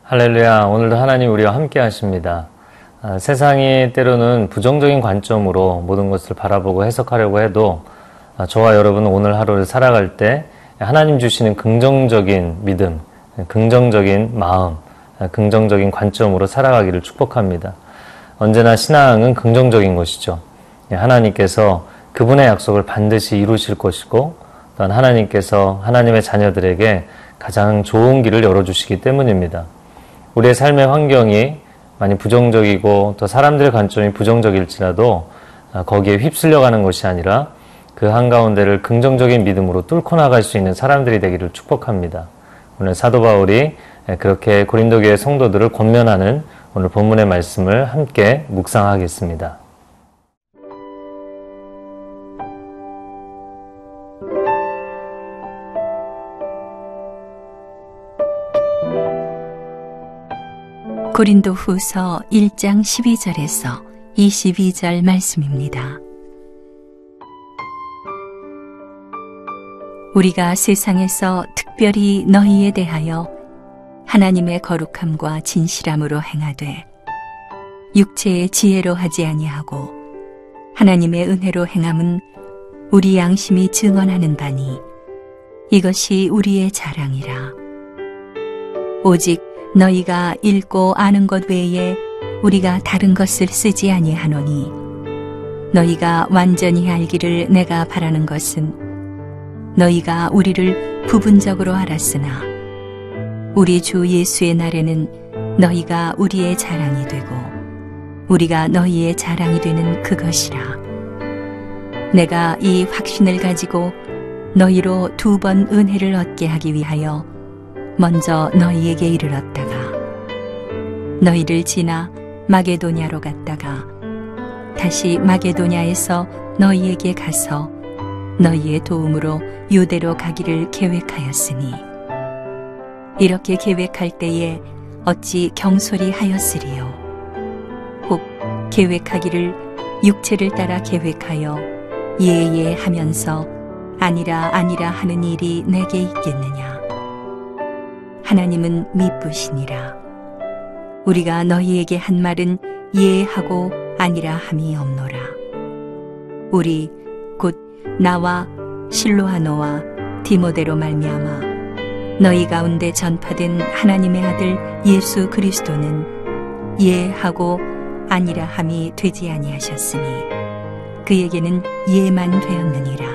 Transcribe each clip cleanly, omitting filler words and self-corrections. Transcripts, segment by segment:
할렐루야. 오늘도 하나님 우리와 함께 하십니다. 세상이 때로는 부정적인 관점으로 모든 것을 바라보고 해석하려고 해도 저와 여러분은 오늘 하루를 살아갈 때 하나님 주시는 긍정적인 믿음, 긍정적인 마음, 긍정적인 관점으로 살아가기를 축복합니다. 언제나 신앙은 긍정적인 것이죠. 하나님께서 그분의 약속을 반드시 이루실 것이고 또한 하나님께서 하나님의 자녀들에게 가장 좋은 길을 열어주시기 때문입니다. 우리의 삶의 환경이 많이 부정적이고 또 사람들의 관점이 부정적일지라도 거기에 휩쓸려가는 것이 아니라 그 한가운데를 긍정적인 믿음으로 뚫고 나갈 수 있는 사람들이 되기를 축복합니다. 오늘 사도 바울이 그렇게 고린도 교회 성도들을 권면하는 오늘 본문의 말씀을 함께 묵상하겠습니다. 고린도 후서 1장 12절에서 22절 말씀입니다. 우리가 세상에서 특별히 너희에 대하여 하나님의 거룩함과 진실함으로 행하되 육체의 지혜로 하지 아니하고 하나님의 은혜로 행함은 우리 양심이 증언하는 바니 이것이 우리의 자랑이라. 오직 너희가 읽고 아는 것 외에 우리가 다른 것을 쓰지 아니하노니 너희가 완전히 알기를 내가 바라는 것은 너희가 우리를 부분적으로 알았으나 우리 주 예수의 날에는 너희가 우리의 자랑이 되고 우리가 너희의 자랑이 되는 그것이라. 내가 이 확신을 가지고 너희로 2번 은혜를 얻게 하기 위하여 먼저 너희에게 이르렀다가 너희를 지나 마게도냐로 갔다가 다시 마게도냐에서 너희에게 가서 너희의 도움으로 유대로 가기를 계획하였으니 이렇게 계획할 때에 어찌 경솔히 하였으리요. 혹 계획하기를 육체를 따라 계획하여 예예 하면서 아니라 아니라 하는 일이 내게 있겠느냐. 하나님은 미쁘시니라. 우리가 너희에게 한 말은 예하고 아니라 함이 없노라. 우리 곧 나와 실로아노와 디모데로 말미암아 너희 가운데 전파된 하나님의 아들 예수 그리스도는 예하고 아니라 함이 되지 아니하셨으니 그에게는 예만 되었느니라.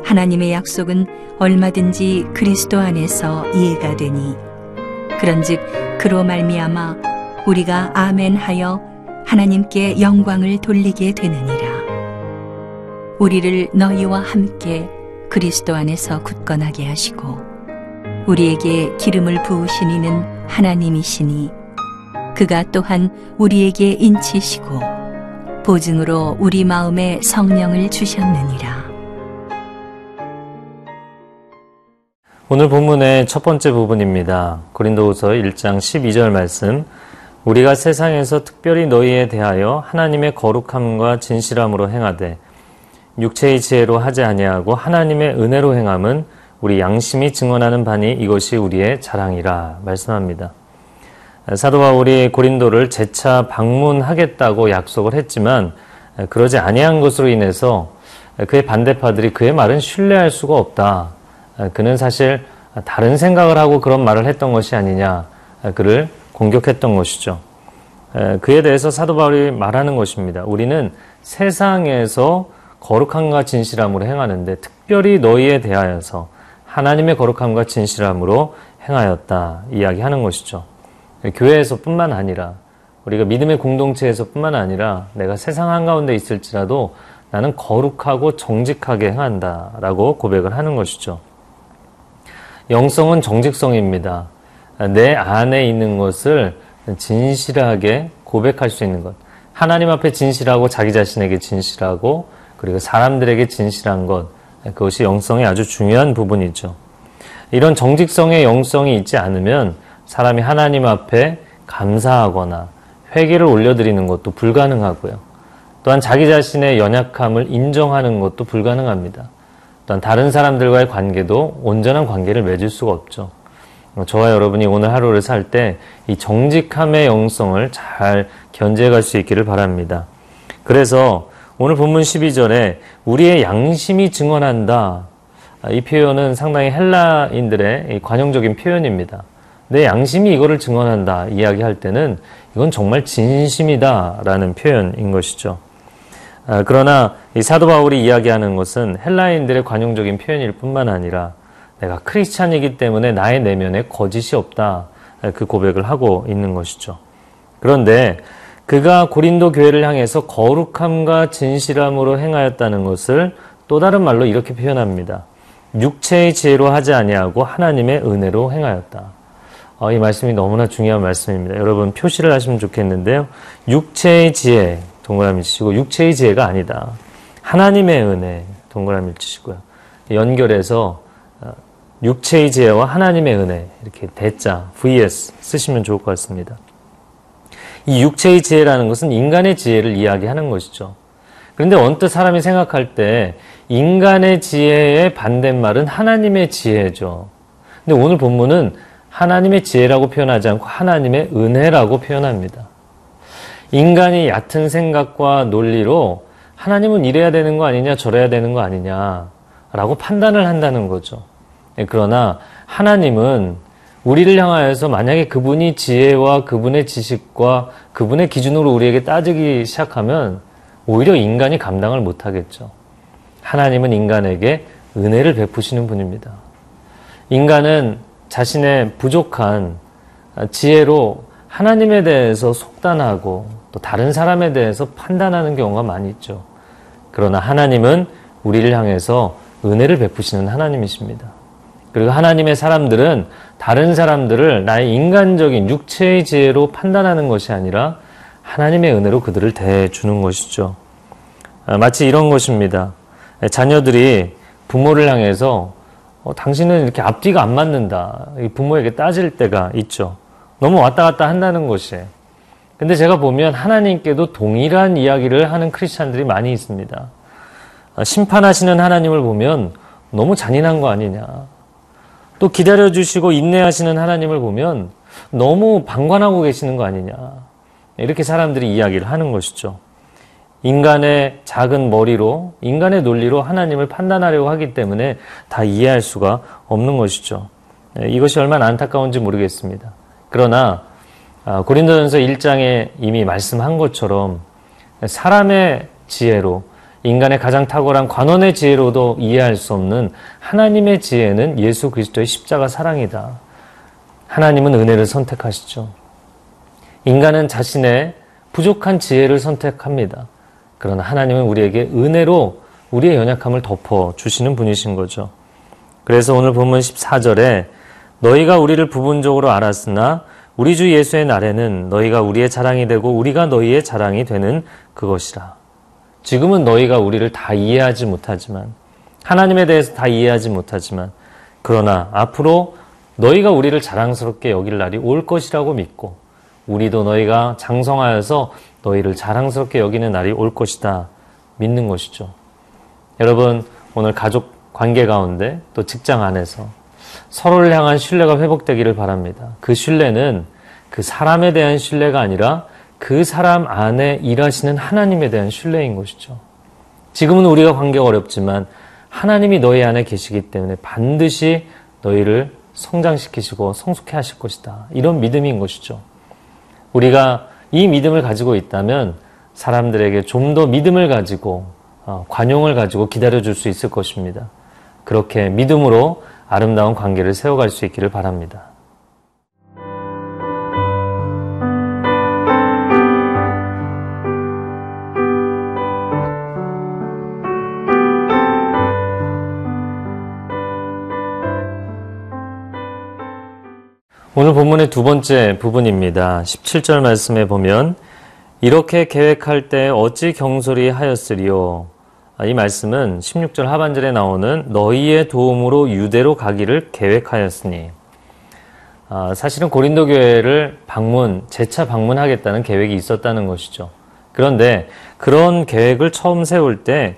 하나님의 약속은 얼마든지 그리스도 안에서 예가 되니 그런즉 그로 말미암아 우리가 아멘하여 하나님께 영광을 돌리게 되느니라. 우리를 너희와 함께 그리스도 안에서 굳건하게 하시고 우리에게 기름을 부으신 이는 하나님이시니 그가 또한 우리에게 인치시고 보증으로 우리 마음에 성령을 주셨느니라. 오늘 본문의 첫 번째 부분입니다. 고린도후서 1장 12절 말씀. 우리가 세상에서 특별히 너희에 대하여 하나님의 거룩함과 진실함으로 행하되 육체의 지혜로 하지 아니하고 하나님의 은혜로 행함은 우리 양심이 증언하는 바니 이것이 우리의 자랑이라 말씀합니다. 사도 바울이 고린도를 재차 방문하겠다고 약속을 했지만 그러지 아니한 것으로 인해서 그의 반대파들이 그의 말은 신뢰할 수가 없다. 그는 사실 다른 생각을 하고 그런 말을 했던 것이 아니냐, 그를 공격했던 것이죠. 그에 대해서 사도 바울이 말하는 것입니다. 우리는 세상에서 거룩함과 진실함으로 행하는데 특별히 너희에 대하여서 하나님의 거룩함과 진실함으로 행하였다 이야기하는 것이죠. 교회에서 뿐만 아니라 우리가 믿음의 공동체에서 뿐만 아니라 내가 세상 한가운데 있을지라도 나는 거룩하고 정직하게 행한다 라고 고백을 하는 것이죠. 영성은 정직성입니다. 내 안에 있는 것을 진실하게 고백할 수 있는 것. 하나님 앞에 진실하고 자기 자신에게 진실하고 그리고 사람들에게 진실한 것. 그것이 영성의 아주 중요한 부분이죠. 이런 정직성의 영성이 있지 않으면 사람이 하나님 앞에 감사하거나 회개를 올려드리는 것도 불가능하고요. 또한 자기 자신의 연약함을 인정하는 것도 불가능합니다. 또한 다른 사람들과의 관계도 온전한 관계를 맺을 수가 없죠. 저와 여러분이 오늘 하루를 살 때 이 정직함의 영성을 잘 견제해 수 있기를 바랍니다. 그래서 오늘 본문 12절에 우리의 양심이 증언한다. 이 표현은 상당히 헬라인들의 관용적인 표현입니다. 내 양심이 이거를 증언한다 이야기할 때는 이건 정말 진심이다 라는 표현인 것이죠. 그러나 이 사도 바울이 이야기하는 것은 헬라인들의 관용적인 표현일 뿐만 아니라 내가 크리스찬이기 때문에 나의 내면에 거짓이 없다 그 고백을 하고 있는 것이죠. 그런데 그가 고린도 교회를 향해서 거룩함과 진실함으로 행하였다는 것을 또 다른 말로 이렇게 표현합니다. 육체의 지혜로 하지 아니하고 하나님의 은혜로 행하였다. 이 말씀이 너무나 중요한 말씀입니다. 여러분 표시를 하시면 좋겠는데요. 육체의 지혜 동그라미 치시고 육체의 지혜가 아니다. 하나님의 은혜 동그라미 치시고요. 연결해서 육체의 지혜와 하나님의 은혜 이렇게 대자 vs 쓰시면 좋을 것 같습니다. 이 육체의 지혜라는 것은 인간의 지혜를 이야기하는 것이죠. 그런데 언뜻 사람이 생각할 때 인간의 지혜의 반대말은 하나님의 지혜죠. 근데 오늘 본문은 하나님의 지혜라고 표현하지 않고 하나님의 은혜라고 표현합니다. 인간이 얕은 생각과 논리로 하나님은 이래야 되는 거 아니냐 저래야 되는 거 아니냐 라고 판단을 한다는 거죠. 그러나 하나님은 우리를 향하여서 만약에 그분이 지혜와 그분의 지식과 그분의 기준으로 우리에게 따지기 시작하면 오히려 인간이 감당을 못하겠죠. 하나님은 인간에게 은혜를 베푸시는 분입니다. 인간은 자신의 부족한 지혜로 하나님에 대해서 속단하고 또 다른 사람에 대해서 판단하는 경우가 많이 있죠. 그러나 하나님은 우리를 향해서 은혜를 베푸시는 하나님이십니다. 그리고 하나님의 사람들은 다른 사람들을 나의 인간적인 육체의 지혜로 판단하는 것이 아니라 하나님의 은혜로 그들을 대해주는 것이죠. 마치 이런 것입니다. 자녀들이 부모를 향해서 당신은 이렇게 앞뒤가 안 맞는다. 부모에게 따질 때가 있죠. 너무 왔다 갔다 한다는 것이에요. 근데 제가 보면 하나님께도 동일한 이야기를 하는 크리스찬들이 많이 있습니다. 심판하시는 하나님을 보면 너무 잔인한 거 아니냐. 또 기다려주시고 인내하시는 하나님을 보면 너무 방관하고 계시는 거 아니냐. 이렇게 사람들이 이야기를 하는 것이죠. 인간의 작은 머리로, 인간의 논리로 하나님을 판단하려고 하기 때문에 다 이해할 수가 없는 것이죠. 이것이 얼마나 안타까운지 모르겠습니다. 그러나 고린도전서 1장에 이미 말씀한 것처럼 사람의 지혜로 인간의 가장 탁월한 관원의 지혜로도 이해할 수 없는 하나님의 지혜는 예수 그리스도의 십자가 사랑이다. 하나님은 은혜를 선택하시죠. 인간은 자신의 부족한 지혜를 선택합니다. 그러나 하나님은 우리에게 은혜로 우리의 연약함을 덮어주시는 분이신 거죠. 그래서 오늘 본문 14절에 너희가 우리를 부분적으로 알았으나 우리 주 예수의 날에는 너희가 우리의 자랑이 되고 우리가 너희의 자랑이 되는 그것이라. 지금은 너희가 우리를 다 이해하지 못하지만 하나님에 대해서 다 이해하지 못하지만 그러나 앞으로 너희가 우리를 자랑스럽게 여길 날이 올 것이라고 믿고 우리도 너희가 장성하여서 너희를 자랑스럽게 여기는 날이 올 것이다 믿는 것이죠. 여러분 오늘 가족 관계 가운데 또 직장 안에서 서로를 향한 신뢰가 회복되기를 바랍니다. 그 신뢰는 그 사람에 대한 신뢰가 아니라 그 사람 안에 일하시는 하나님에 대한 신뢰인 것이죠. 지금은 우리가 관계가 어렵지만 하나님이 너희 안에 계시기 때문에 반드시 너희를 성장시키시고 성숙해 하실 것이다. 이런 믿음인 것이죠. 우리가 이 믿음을 가지고 있다면 사람들에게 좀 더 믿음을 가지고 관용을 가지고 기다려줄 수 있을 것입니다. 그렇게 믿음으로 아름다운 관계를 세워갈 수 있기를 바랍니다. 오늘 본문의 두 번째 부분입니다. 17절 말씀에 보면 이렇게 계획할 때 어찌 경솔히 하였으리요. 이 말씀은 16절 하반절에 나오는 너희의 도움으로 유대로 가기를 계획하였으니, 사실은 고린도 교회를 재차 방문하겠다는 계획이 있었다는 것이죠. 그런데 그런 계획을 처음 세울 때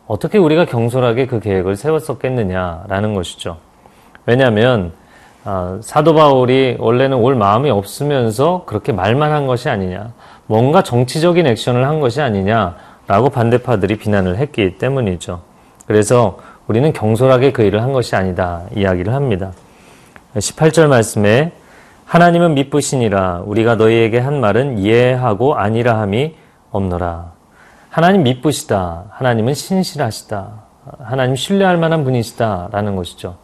어떻게 우리가 경솔하게 그 계획을 세웠었겠느냐라는 것이죠. 왜냐하면 사도 바울이 원래는 올 마음이 없으면서 그렇게 말만 한 것이 아니냐, 뭔가 정치적인 액션을 한 것이 아니냐라고 반대파들이 비난을 했기 때문이죠. 그래서 우리는 경솔하게 그 일을 한 것이 아니다 이야기를 합니다. 18절 말씀에 하나님은 미쁘시니라 우리가 너희에게 한 말은 예하고 아니라 함이 없노라. 하나님 미쁘시다. 하나님은 신실하시다. 하나님 신뢰할 만한 분이시다 라는 것이죠.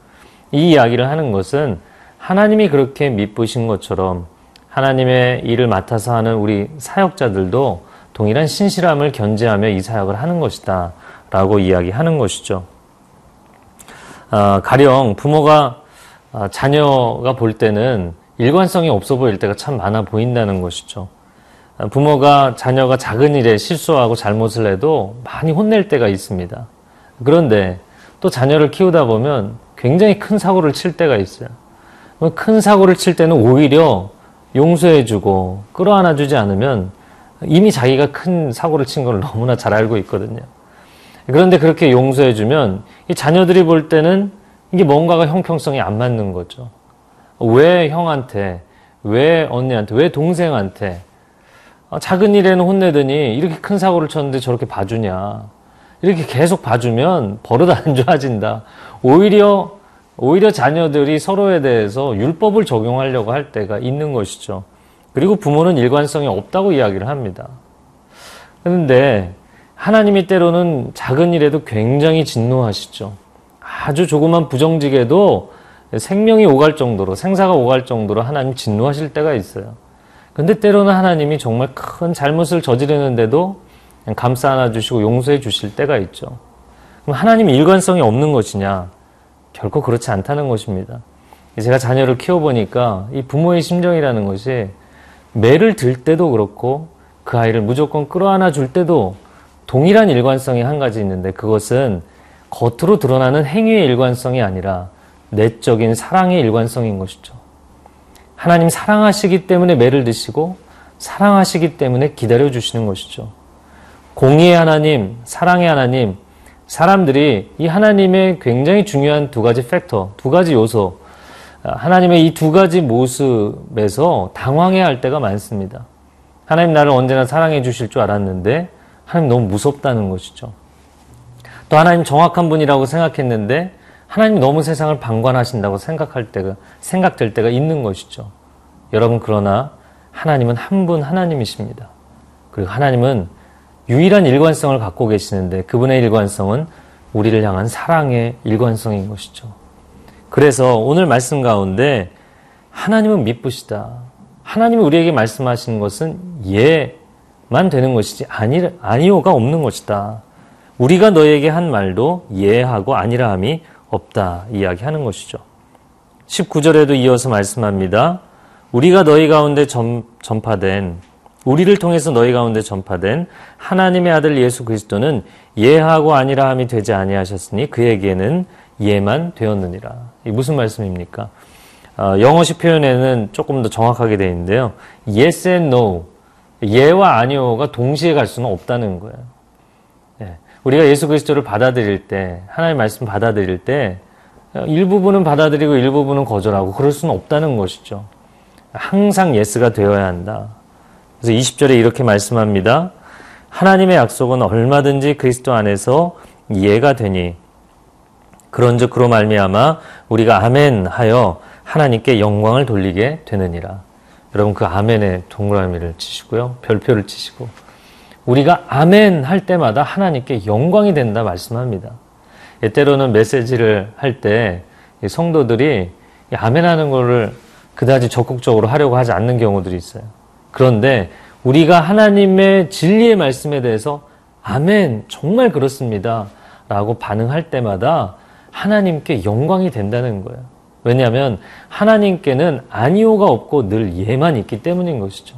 이 이야기를 하는 것은 하나님이 그렇게 미쁘신 것처럼 하나님의 일을 맡아서 하는 우리 사역자들도 동일한 신실함을 견지하며 이 사역을 하는 것이다 라고 이야기하는 것이죠. 가령 부모가 자녀가 볼 때는 일관성이 없어 보일 때가 참 많아 보인다는 것이죠. 부모가 자녀가 작은 일에 실수하고 잘못을 해도 많이 혼낼 때가 있습니다. 그런데 또 자녀를 키우다 보면 굉장히 큰 사고를 칠 때가 있어요. 큰 사고를 칠 때는 오히려 용서해주고 끌어안아주지 않으면 이미 자기가 큰 사고를 친 걸 너무나 잘 알고 있거든요. 그런데 그렇게 용서해주면 이 자녀들이 볼 때는 이게 뭔가가 형평성이 안 맞는 거죠. 왜 형한테, 왜 언니한테, 왜 동생한테 작은 일에는 혼내더니 이렇게 큰 사고를 쳤는데 저렇게 봐주냐. 이렇게 계속 봐주면 버릇 안 좋아진다. 오히려 자녀들이 서로에 대해서 율법을 적용하려고 할 때가 있는 것이죠. 그리고 부모는 일관성이 없다고 이야기를 합니다. 그런데 하나님이 때로는 작은 일에도 굉장히 진노하시죠. 아주 조그만 부정직에도 생명이 오갈 정도로, 생사가 오갈 정도로 하나님 진노하실 때가 있어요. 근데 때로는 하나님이 정말 큰 잘못을 저지르는데도 그냥 감싸 안아주시고 용서해 주실 때가 있죠. 그럼 하나님이 일관성이 없는 것이냐? 결코 그렇지 않다는 것입니다. 제가 자녀를 키워보니까 이 부모의 심정이라는 것이 매를 들 때도 그렇고 그 아이를 무조건 끌어안아 줄 때도 동일한 일관성이 한 가지 있는데 그것은 겉으로 드러나는 행위의 일관성이 아니라 내적인 사랑의 일관성인 것이죠. 하나님 사랑하시기 때문에 매를 드시고 사랑하시기 때문에 기다려주시는 것이죠. 공의의 하나님, 사랑의 하나님, 사람들이 이 하나님의 굉장히 중요한 두 가지 팩터, 두 가지 요소, 하나님의 이 두 가지 모습에서 당황해야 할 때가 많습니다. 하나님 나를 언제나 사랑해 주실 줄 알았는데 하나님 너무 무섭다는 것이죠. 또 하나님 정확한 분이라고 생각했는데 하나님 너무 세상을 방관하신다고 생각될 때가 있는 것이죠. 여러분 그러나 하나님은 한 분 하나님이십니다. 그리고 하나님은 유일한 일관성을 갖고 계시는데 그분의 일관성은 우리를 향한 사랑의 일관성인 것이죠. 그래서 오늘 말씀 가운데 하나님은 미쁘시다. 하나님이 우리에게 말씀하시는 것은 예만 되는 것이지 아니오가 없는 것이다. 우리가 너에게 한 말도 예하고 아니라함이 없다 이야기하는 것이죠. 19절에도 이어서 말씀합니다. 우리가 너희 가운데 우리를 통해서 너희 가운데 전파된 하나님의 아들 예수 그리스도는 예하고 아니라함이 되지 아니하셨으니 그에게는 예만 되었느니라. 이게 무슨 말씀입니까? 영어식 표현에는 조금 더 정확하게 되어 있는데요. Yes and no, 예와 아니오가 동시에 갈 수는 없다는 거예요. 우리가 예수 그리스도를 받아들일 때, 하나님의 말씀 받아들일 때 일부분은 받아들이고 일부분은 거절하고 그럴 수는 없다는 것이죠. 항상 예스가 되어야 한다. 그래서 20절에 이렇게 말씀합니다. 하나님의 약속은 얼마든지 그리스도 안에서 예가 되니 그런즉 그로 말미암아 우리가 아멘 하여 하나님께 영광을 돌리게 되느니라. 여러분 그 아멘에 동그라미를 치시고요. 별표를 치시고 우리가 아멘 할 때마다 하나님께 영광이 된다 말씀합니다. 때로는 메시지를 할 때 성도들이 아멘 하는 거를 그다지 적극적으로 하려고 하지 않는 경우들이 있어요. 그런데 우리가 하나님의 진리의 말씀에 대해서 아멘 정말 그렇습니다 라고 반응할 때마다 하나님께 영광이 된다는 거예요. 왜냐하면 하나님께는 아니오가 없고 늘 예만 있기 때문인 것이죠.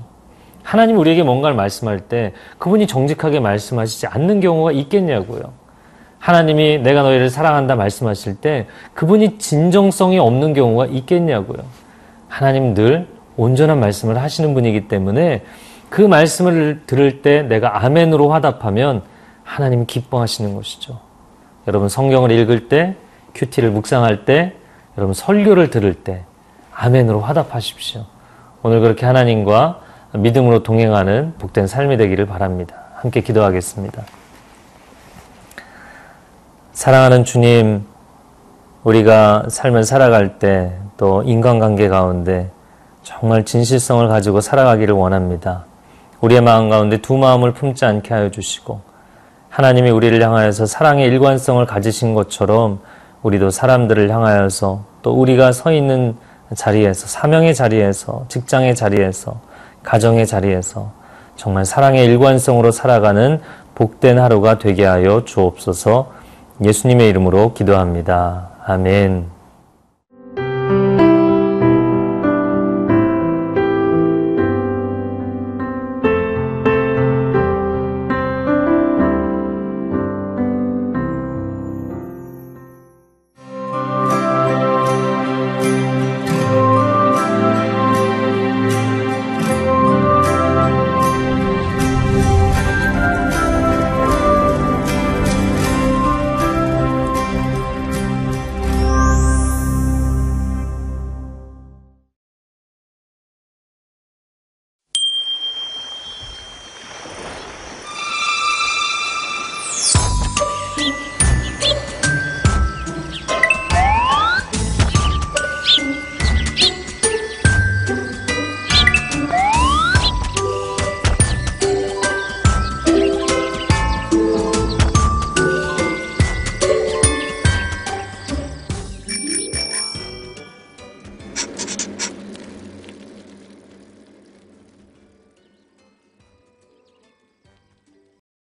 하나님 우리에게 뭔가를 말씀할 때 그분이 정직하게 말씀하시지 않는 경우가 있겠냐고요. 하나님이 내가 너희를 사랑한다 말씀하실 때 그분이 진정성이 없는 경우가 있겠냐고요. 하나님 늘 온전한 말씀을 하시는 분이기 때문에 그 말씀을 들을 때 내가 아멘으로 화답하면 하나님 기뻐하시는 것이죠. 여러분 성경을 읽을 때, 큐티를 묵상할 때, 여러분 설교를 들을 때 아멘으로 화답하십시오. 오늘 그렇게 하나님과 믿음으로 동행하는 복된 삶이 되기를 바랍니다. 함께 기도하겠습니다. 사랑하는 주님, 우리가 삶을 살아갈 때 또 인간관계 가운데 정말 진실성을 가지고 살아가기를 원합니다. 우리의 마음 가운데 두 마음을 품지 않게 하여 주시고 하나님이 우리를 향하여서 사랑의 일관성을 가지신 것처럼 우리도 사람들을 향하여서 또 우리가 서 있는 자리에서, 사명의 자리에서, 직장의 자리에서, 가정의 자리에서 정말 사랑의 일관성으로 살아가는 복된 하루가 되게 하여 주옵소서. 예수님의 이름으로 기도합니다. 아멘.